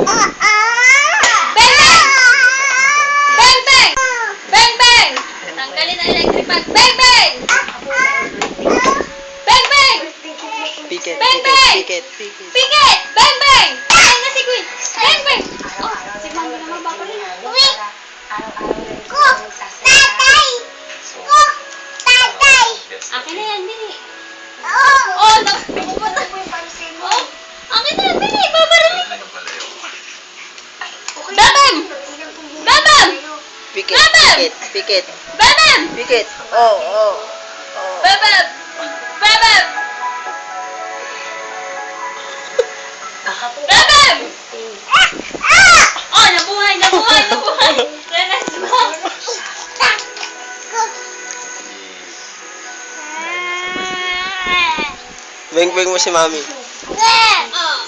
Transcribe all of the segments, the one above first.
Beng! Beng! Beng! Beng! Beng! Tanggalin ang electric fan. Beng! Beng! Beng! Beng! Pikit, Beng! pikit, Beng! pikit, pikit. Pikit! Beng! Beng! Ay na si Queen! Beng! Beng! Oh, si Mami naman ba rin? Akin na yan, Bini. Oh, napupunta. Oh, akin na yan, Bini. Babarinig. Babam! Babam! Pikit, Babam! pikit, pikit, Babam! pikit. Oh, oh, oh. Babam! Babam! Babam! Oh, nabuhay, nabuhay, nabuhay. Relax mo. Beng-beng mo si Mami. Oh.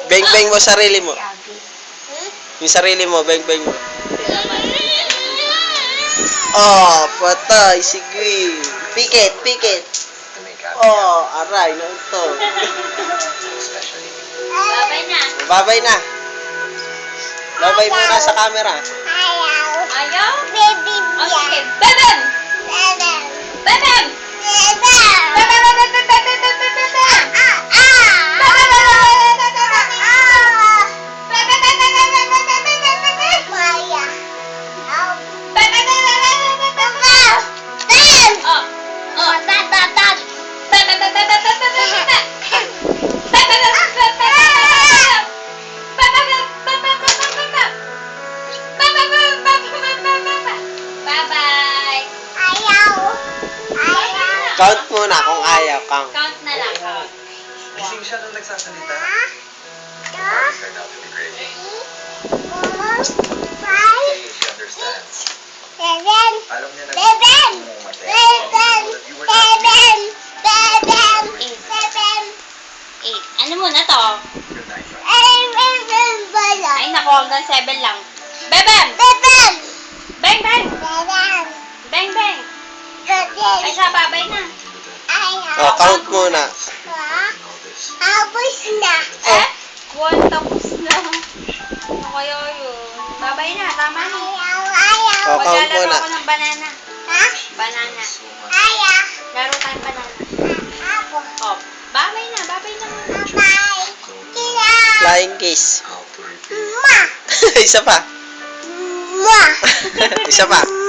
Beng-beng mo sarili mo. Yung sarili mo, beng-beng mo. Oh, patay si Queen. Pikit, pikit. Oh, aray na ito. Babay na. Babay na. Babay muna sa camera. Ayaw? Oh, sige. Babam! Babam! Count muna kung ayaw. Count. Count na lang, count. Gising siya nung nagsasalita. Turned out to be great. She understands. Alam niya na Eight. Ano muna to? good night. Ay, naku, hanggang 7 lang. Bebem! Beng, beng! Beng, beng! Ay, siya, babay na. Oh, count muna. Eh? One, tapos na. Ano kaya yun? Babay na, tama na. Oh, count Maglalaro muna. ako ng banana. Banana. Laro tayong banana. Oh, babay na muna. Flying kiss. How to repeat. Isa pa. Isa pa.